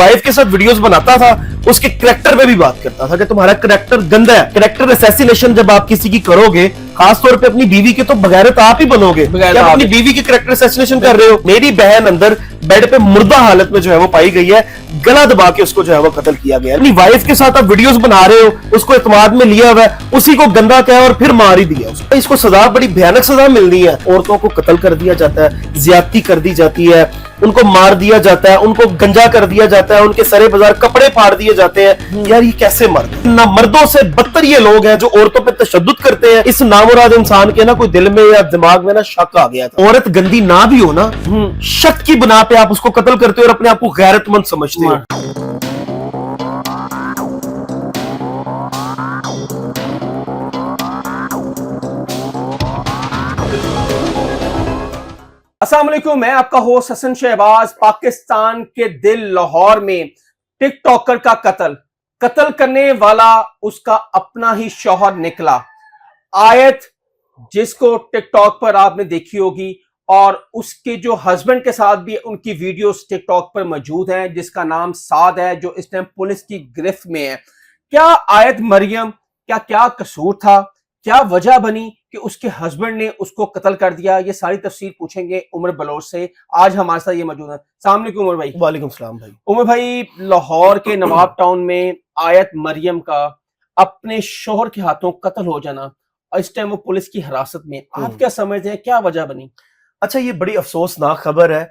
Wife के साथ videos बनाता था, उसके करेक्टर पे भी बात करता था कि तुम्हारा करेक्टर गंदा है। करेक्टर असैसिनेशन जब आप किसी की करोगे, खासतौर पे अपनी बीवी के, तो बगैरत आप ही बनोगे। क्या आप अपनी बीवी की करेक्टर असैसिनेशन कर रहे हो? मेरी बहन अंदर बेड पे मुर्दा हालत में जो है वो पाई गई है, गला दबा के उसको जो है वो कत्ल किया गया है। अपनी वाइफ के साथ आप वीडियोस बना रहे हो, उसको इत्मीनान में लिया हुआ है, उसी को गंदा कहा और फिर मार ही दिया उसको। इसको सजा, बड़ी भयानक सजा मिलनी है। औरतों को कत्ल कर दिया जाता है, ज्यादती कर दी जाती है, उनको मार दिया जाता है, उनको गंजा कर दिया जाता है, उनके सरे बाजार कपड़े फाड़ दिए जाते हैं। यार ये कैसे मर्द? ना मर्दों से बदतर ये लोग हैं जो औरतों पे तशद्दुद करते हैं। इस नामुराद इंसान के ना कोई दिल में या दिमाग में ना शक आ गया था। औरत गंदी ना भी हो ना, शक की बिना पे आप उसको कत्ल करते हो और अपने आप को गैरतमंद समझते हो। अस्सलाम वालेकुम, मैं आपका होस्ट हसन शहबाज। पाकिस्तान के दिल लाहौर में टिकटॉकर का कत्ल करने वाला उसका अपना ही शौहर निकला। आयत जिसको टिकटॉक पर आपने देखी होगी और उसके जो हस्बैंड के साथ भी उनकी वीडियोस टिकटॉक पर मौजूद हैं, जिसका नाम साद है, जो इस टाइम पुलिस की गिरफ्त में है। क्या आयत मरियम क्या कसूर था, क्या वजह बनी कि उसके हस्बैंड ने उसको कत्ल कर दिया? ये सारी तफसील पूछेंगे उमर बलोच से। आज हमारे साथ ये मौजूद है। अस्सलाम वालेकुम उमर भाई। वालेकुम सलाम भाई। उमर भाई, लाहौर के नवाब टाउन में आयत मरियम का अपने शोहर के हाथों कत्ल हो जाना और इस टाइम वो पुलिस की हिरासत में, आप क्या समझते हैं, क्या वजह बनी? अच्छा, ये बड़ी अफसोसनाक खबर है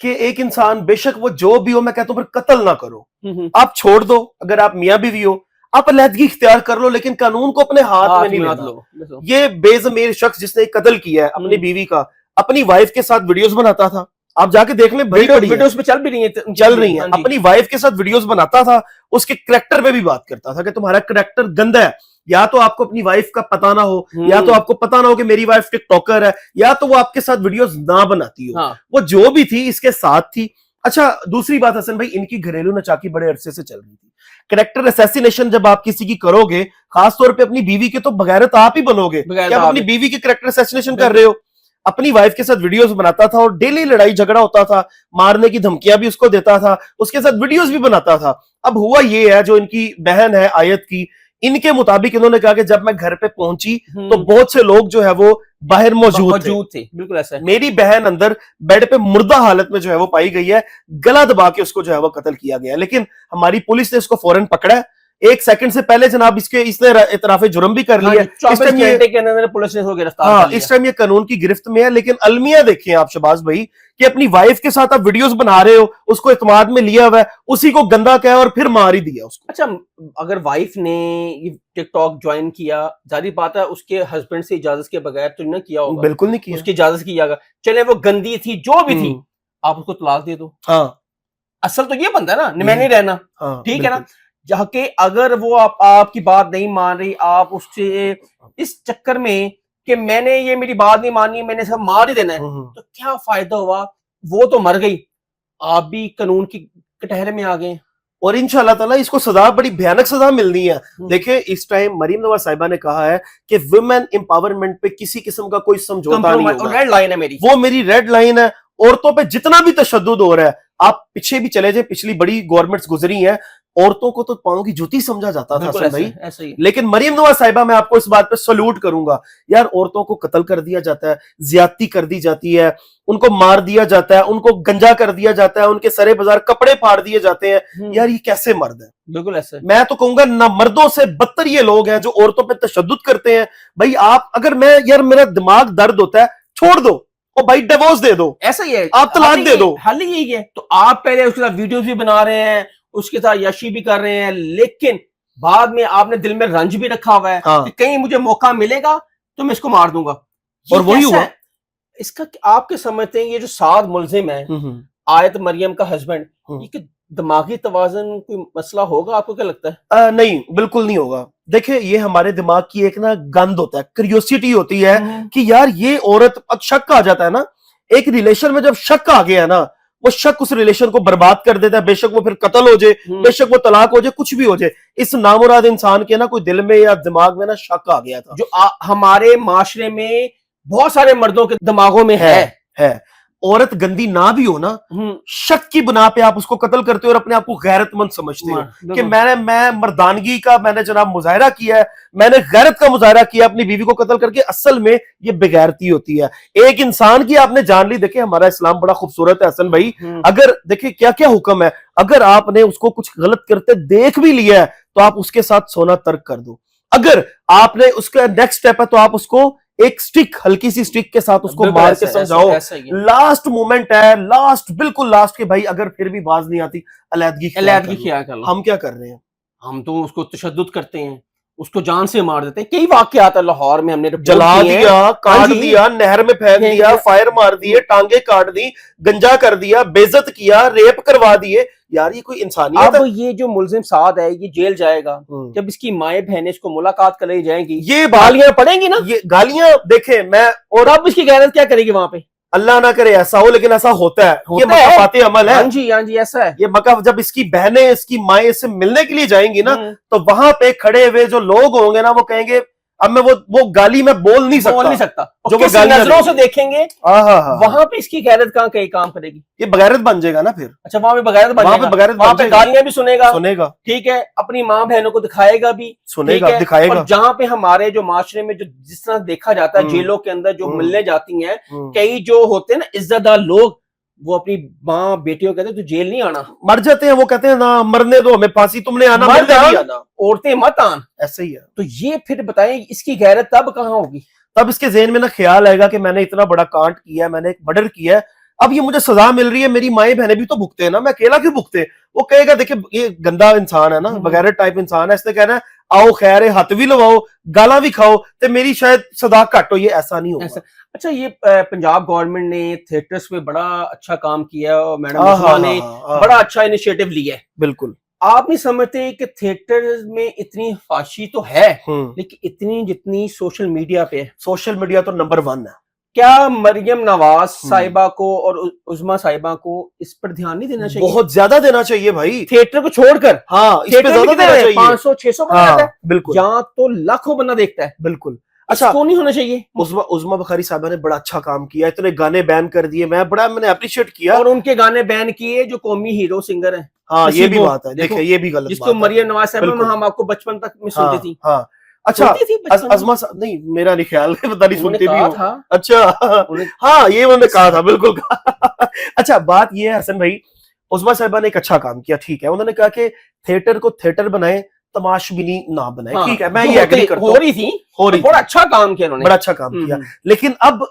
कि एक इंसान, बेशक वो जो भी हो, मैं कहता हूं, फिर कत्ल ना करो। आप छोड़ दो, अगर आप मियां बीवी हो आप अलहदगी इख्तियार कर लो, लेकिन कानून को अपने हाथ में नहीं लेना। ये बेज़मीर शख्स जिसने कत्ल किया है अपनी बीवी का, अपनी वाइफ के साथ वीडियोस बनाता था। आप जाके देख लें, वीडियोस पे चल भी रही है। अपनी वाइफ के साथ वीडियोस बनाता था, उसके करेक्टर पे भी बात करता था कि तुम्हारा करेक्टर गंदा है। या तो आपको अपनी वाइफ का पता ना हो, या तो आपको पता ना हो कि मेरी वाइफ टिकटॉकर है, या तो वो आपके साथ वीडियोस ना बनाती हो। वो जो भी थी इसके साथ थी। अच्छा, दूसरी बात हसन भाई, इनकी घरेलू नचाकी बड़े अरसे से चल रही थी। करेक्टर असैसिनेशन जब आप किसी की करोगे, खासतौर पे अपनी बीवी के, तो बगैरत आप ही बनोगे। क्या आप अपनी बीवी की करेक्टर असैसिनेशन कर रहे हो? अपनी वाइफ के साथ वीडियोस बनाता था और डेली लड़ाई झगड़ा होता था, मारने की धमकियां भी उसको देता था, उसके साथ वीडियोस भी बनाता था। अब हुआ ये है, जो इनकी बहन है आयत की, इनके मुताबिक इन्होंने कहा कि जब मैं घर पे पहुंची तो बहुत से लोग जो है वो बाहर मौजूद थे। बिल्कुल ऐसा है। मेरी बहन अंदर बेड पे मुर्दा हालत में जो है वो पाई गई है, गला दबा के उसको जो है वो कत्ल किया गया। लेकिन हमारी पुलिस ने इसको फौरन पकड़ा है। एक सेकंड से पहले जनाब इसने इतराफे जुर्म भी कर लिया। इस टाइम पुलिस ने इसको गिरफ्तार कर लिया। इस टाइम ये कानून की गिरफ्त में है। लेकिन अलमिया देखिए आप शहबाज भाई, कि अपनी वाइफ के साथ आप वीडियोस बना रहे हो, उसको इत्मीनान में लिया हुआ है, उसी को गंदा कहा और फिर मार ही दिया उसको। अच्छा, अगर वाइफ ने ये टिकटॉक ज्वाइन किया, जारी बात है उसके हस्बैंड से इजाजत के बगैर तो ना किया होगा। बिल्कुल नहीं किया, उसकी इजाजत की जाएगा। चले वो गंदी थी, जो भी थी, आप उसको तलाक दे दो। हाँ, असल तो ये बनता है ना, मैं नहीं रहना। ठीक है ना? जहाँ के अगर वो आपकी बात नहीं मान रही, आप उससे इस चक्कर में कि मैंने ये मेरी बात नहीं मानी, मैंने सब मार ही देना है, तो क्या फायदा हुआ? वो तो मर गई, आप भी कानून की कटहरे में आ गए। और इंशाअल्लाह ताला इसको सजा, बड़ी भयानक सजा मिलनी है। देखिए, इस टाइम मरीम नवाज साहिबा ने कहा है कि वुमेन एम्पावरमेंट पे किसी किस्म का कोई समझौता नहीं होगा। रेड लाइन है मेरी, वो मेरी रेड लाइन है। औरतों पे जितना भी तशद्दुद हो रहा है, आप पीछे भी चले जाए, पिछली बड़ी गवर्नमेंट्स गुजरी हैं, औरतों को तो पांव की जूती समझा जाता था भाई। ऐसे ही। लेकिन मरीम नवाज साहिबा, मैं आपको इस बात पे सल्यूट करूंगा यार। औरतों को कत्ल कर दिया जाता है, ज्यादती कर दी जाती है, उनको मार दिया जाता है, उनको गंजा कर दिया जाता है, उनके सरे बाजार कपड़े फाड़ दिए जाते हैं। यार ये कैसे मर्द है? बिल्कुल ऐसे। मैं तो कहूंगा ना, मर्दों से बदतर ये लोग हैं जो औरतों पे तशद्दुद करते हैं। भाई आप, अगर मैं, यार मेरा दिमाग दर्द होता है, छोड़ दो और भाई डिवोर्स दे दो। ऐसा ही है, आप तलाक दे दो। हल ही यही है। तो आप पहले उसके साथ वीडियोस भी बना रहे हैं, उसके साथ यशी भी कर रहे हैं, लेकिन बाद में आपने दिल में रंज भी रखा हुआ है कि कहीं मुझे मौका मिलेगा तो मैं इसको मार दूंगा। और वही हुआ। इसका आपके समझते हैं ये जो साद मुलजिम है, आयत मरियम का हस्बैंड, ये दिमागी तवाज़ुन कोई मसला होगा? आपको क्या लगता है? नहीं, बिल्कुल नहीं होगा। देखिए, ये हमारे दिमाग की एक ना गंद होता है, क्यूरियोसिटी होती है कि यार ये औरत, अब शक आ जाता है ना, एक रिलेशन में जब शक आ गया ना, वो शक उस रिलेशन को बर्बाद कर देता है। बेशक वो फिर कत्ल हो जाए, बेशक वो तलाक हो जाए, कुछ भी हो जाए, इस नामुराद इंसान के ना कोई दिल में या दिमाग में ना शक आ गया था, जो हमारे माशरे में बहुत सारे मर्दों के दिमागों में है। औरत गंदी ना भी हो ना, शक की बिना पे आप उसको कत्ल करते हो और अपने आप को गैरतमंद समझते हो कि मैं मर्दानगी का मैंने जनाब मुजाहरा किया है, मैंने गैरत का मुजाहरा किया अपनी बीवी को कत्ल करके। असल में ये बेगैरती होती है। एक इंसान की आपने जान ली। देखिए हमारा इस्लाम बड़ा खूबसूरत है हसन भाई। अगर देखिए क्या क्या हुक्म है, अगर आपने उसको कुछ गलत करते देख भी लिया है तो आप उसके साथ सोना तर्क कर दो। अगर आपने उसका नेक्स्ट स्टेप है तो आप उसको एक स्टिक, हल्की सी स्टिक के साथ उसको मार के समझाओ। लास्ट मोमेंट है, लास्ट, बिल्कुल लास्ट के भाई, अगर फिर भी बाज नहीं आती, अलैदगी क्या कर लो। हम क्या कर रहे हैं? हम तो उसको तशद्दुद करते हैं, उसको जान से मार देते हैं। कई वाकयात है लाहौर में, हमने जला दिया, काट दिया, नहर में फेंक दिया, फायर मार दिए, टांगे काट दी, गंजा कर दिया, बेइज्जत किया, रेप करवा दिए। यार ये कोई इंसानियत है? अब ये जो मुलजिम साद है ये जेल जाएगा, जब इसकी माए बहनें इसको मुलाकात कर जाएंगी, ये गालियां पड़ेंगी ना, ये गालियां देखे मैं। और अब इसकी गैरत क्या करेगी वहां पे? अल्लाह ना करे ऐसा हो, लेकिन ऐसा होता है। ये मकाफाती अमल है। हाँ जी ऐसा है। ये मका जब इसकी बहनें इसकी माए इससे मिलने के लिए जाएंगी ना, तो वहां पे खड़े हुए जो लोग होंगे ना, वो कहेंगे अब मैं वो गाली मैं बोल नहीं सकता। जो वो नजरों से देखेंगे वहां पे इसकी गैरत कहाँ कहीं काम करेगी? ये बगैरत बन जाएगा ना फिर। अच्छा वहां पे बगैरत बन जाएगा, वहां पे गालियां भी सुनेगा, ठीक है, अपनी माँ बहनों को दिखाएगा भी, सुनेगा, दिखाएगा। और जहाँ पे हमारे जो माशरे में जो जिस तरह देखा जाता है, जेलों के अंदर जो मिलने जाती हैं कई जो होते हैं ना इज्जतदार लोग, वो अपनी माँ बेटियों कहते हैं तू जेल नहीं आना, मर जाते हैं। वो कहते हैं ना मरने दो हमें, फांसी तुमने आना, औरतें मत आन। ऐसे ही है। तो ये फिर बताएं इसकी गैरत तब कहाँ होगी? तब इसके ज़हन में ना ख्याल आएगा कि मैंने इतना बड़ा कांड किया है, मैंने एक मर्डर किया है, अब ये मुझे सजा मिल रही है, मेरी माएं बहनें भी तो भुगते हैं ना, मैं अकेला क्यों भुगते? वो कहेगा देखिए ये गंदा इंसान है ना, बगैर टाइप इंसान है, इसने कहना है आओ खैर हाथ भी लवाओ, गाला भी खाओ, तो मेरी शायद सजा घट हो। ये ऐसा नहीं होगा। अच्छा ये पंजाब गवर्नमेंट ने थिएटर्स पे बड़ा अच्छा काम किया और मैडम ने बड़ा अच्छा इनिशिएटिव लिया है। बिल्कुल। आप नहीं समझते कि थिएटर में इतनी फाशी तो है, लेकिन इतनी जितनी सोशल मीडिया पे है? सोशल मीडिया तो नंबर 1 है। क्या मरियम नवाज साहिबा को और उज़मा साहिबा को इस पर ध्यान नहीं देना चाहिए? बहुत ज्यादा देना चाहिए भाई, थिएटर को छोड़कर। हाँ, इस पे ज्यादा देना चाहिए। 500-600 बंदा देखता है, बिल्कुल, यहाँ तो लाखों बंदा देखता है। बिल्कुल। अच्छा कौन नहीं होना चाहिए? उज़मा बुखारी साहबा ने बड़ा अच्छा काम किया, इतने गाने बैन कर दिए, मैंने अप्रिशिएट किया। और उनके गाने बैन किए जो कौमी हीरो सिंगर है। हाँ ये भी बात है, देखिए ये भी गलत जिसको मरियम नवाज साहिबा हम आपको बचपन तक में सुनती थी। हाँ अच्छा, अज़मा नहीं, मेरा नहीं ख्याल है, पता नहीं सुनते भी हो। अच्छा हाँ ये उन्होंने कहा था, बिल्कुल कहा। अच्छा बात ये है हसन भाई, उज़मा साहिबा ने एक अच्छा काम किया, ठीक है, उन्होंने कहा कि थिएटर को थिएटर बनाए, तमाशबीनी ना बनाए, ठीक है, मैं ये एग्री करता हूं। हो रही थी बड़ा अच्छा काम किया उन्होंने, बड़ा अच्छा काम किया। लेकिन अब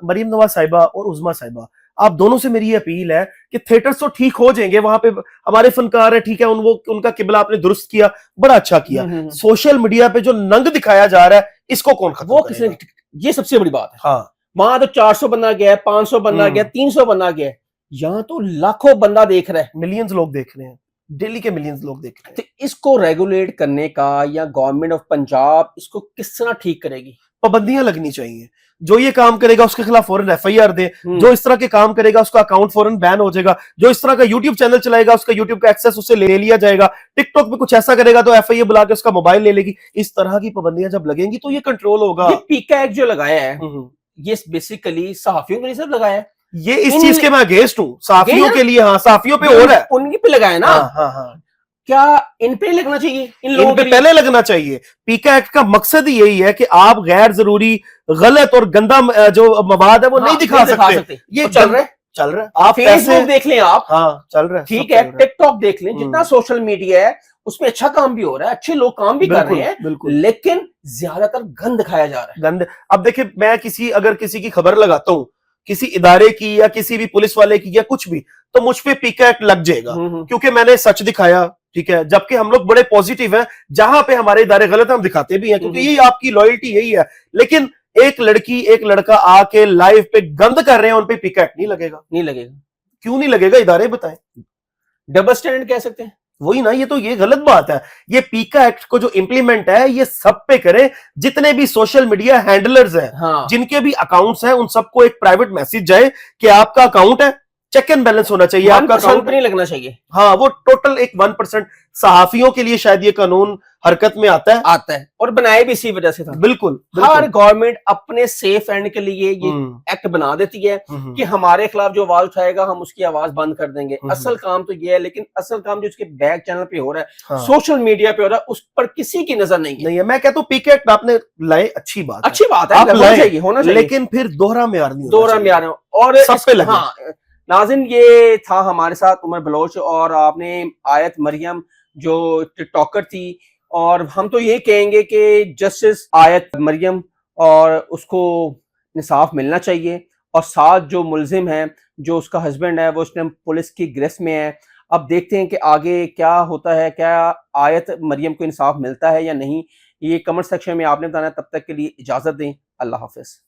मरियम नवाज साहिबा और उज़मा साहिबा, आप दोनों से मेरी अपील है कि थिएटर्स तो ठीक हो जाएंगे, वहां पे हमारे फनकार है, ठीक है, उनका किबला आपने दुरुस्त किया, बड़ा अच्छा किया। सोशल मीडिया पे जो नंग दिखाया जा रहा है, इसको कौन खत्म वो किसने? ये सबसे बड़ी बात है। हाँ वहां तो 400 बंदा गया, 500 बंदा गया, 300 बंदा गया, यहाँ तो लाखों बंदा देख रहा है, मिलियंस लोग देख रहे हैं, दिल्ली के मिलियंस लोग देख रहे हैं। तो इसको रेगुलेट करने का या गवर्नमेंट ऑफ पंजाब इसको किस तरह ठीक करेगी? पाबंदियां लगनी चाहिए। जो ये काम करेगा उसके खिलाफ फौरन एफआईआर दे, जो इस तरह के काम करेगा उसका अकाउंट फौरन बैन हो जाएगा, जो इस तरह का यूट्यूब चैनल चलाएगा उसका यूट्यूब का एक्सेस उससे ले लिया जाएगा, टिकटॉक पे कुछ ऐसा करेगा तो एफआईआर बुला के उसका मोबाइल ले लेगी। इस तरह की पाबंदियां जब लगेंगी तो ये कंट्रोल होगा। ये पीका एक्ट जो लगाया है ये बेसिकली सहाफियों के लिए सब लगाया है। ये इस चीज के मैं अगेंस्ट हूँ, सहाफियों के लिए। हाँ सहाफियों पे और है, उनकी पे लगाया ना। हाँ क्या इन पे लगना चाहिए? इन लोगों पे पहले लगना चाहिए। पीका एक्ट का मकसद ही यही है कि आप गैर जरूरी, गलत और गंदा जो मवाद है वो नहीं दिखा सकते। ये चल रहा है। आप फेसबुक देख लें, आप चल रहा है, ठीक है, टिकटॉक देख लें, जितना सोशल मीडिया है उसमें अच्छा काम भी हो रहा है, अच्छे लोग काम भी कर रहे हैं, बिल्कुल, लेकिन ज्यादातर गंद दिखाया जा रहा है। गंद। अब देखिए मैं अगर किसी की खबर लगाता हूँ, किसी इदारे की या किसी भी पुलिस वाले की या कुछ भी, तो मुझ पे पीका एक्ट लग जाएगा क्योंकि मैंने सच दिखाया, ठीक है, जबकि हम लोग बड़े पॉजिटिव हैं, जहां पे हमारे इदारे गलत हम दिखाते भी हैं, क्योंकि यही आपकी लॉयल्टी यही है। लेकिन एक लड़की एक लड़का आके लाइव पे गंद कर रहे हैं, उन पे पीका एक्ट नहीं लगेगा। क्यों नहीं लगेगा? इदारे बताएं। डबल स्टैंडर्ड कह सकते हैं, वही ना, ये गलत बात है। ये पीका एक्ट को जो इंप्लीमेंट है ये सब पे करे, जितने भी सोशल मीडिया हैंडलर्स हैं, जिनके भी अकाउंट्स हैं, उन सबको एक प्राइवेट मैसेज जाए कि आपका अकाउंट है, चेक एंड बैलेंस होना चाहिए, आपका अकाउंट नहीं लगना चाहिए। हाँ वो टोटल एक 1%। सहाफियों के लिए शायद ये कानून हरकत में आता है और बनाए भी इसी वजह से था। बिल्कुल हर गवर्नमेंट अपने सेफ एंड के लिए ये एक्ट बना देती है कि हमारे खिलाफ जो आवाज उठाएगा हम उसकी आवाज बंद कर देंगे। असल काम तो ये है, लेकिन असल काम जो उसके बैक चैनल पे हो रहा है, सोशल मीडिया पे हो रहा है, उस पर किसी की नजर नहीं है। मैं कहता हूँ पीके एक्ट आपने लाए, अच्छी बात है, होना चाहिए, लेकिन फिर दोहरा म्यार नहीं, दोहरा म्यार और सब पे लगे। नाज़रीन, ये था हमारे साथ उमर बलोच, और आपने आयत मरियम जो टिकटॉकर थी, और हम तो ये कहेंगे कि जस्टिस आयत मरियम और उसको इंसाफ मिलना चाहिए, और साथ जो मुलजिम है, जो उसका हस्बैंड है, वो इस टाइम पुलिस की गिरफ्त में है। अब देखते हैं कि आगे क्या होता है, क्या आयत मरियम को इंसाफ मिलता है या नहीं। ये कमेंट सेक्शन में आपने बताना। तब तक के लिए इजाजत दें, अल्लाह हाफिज।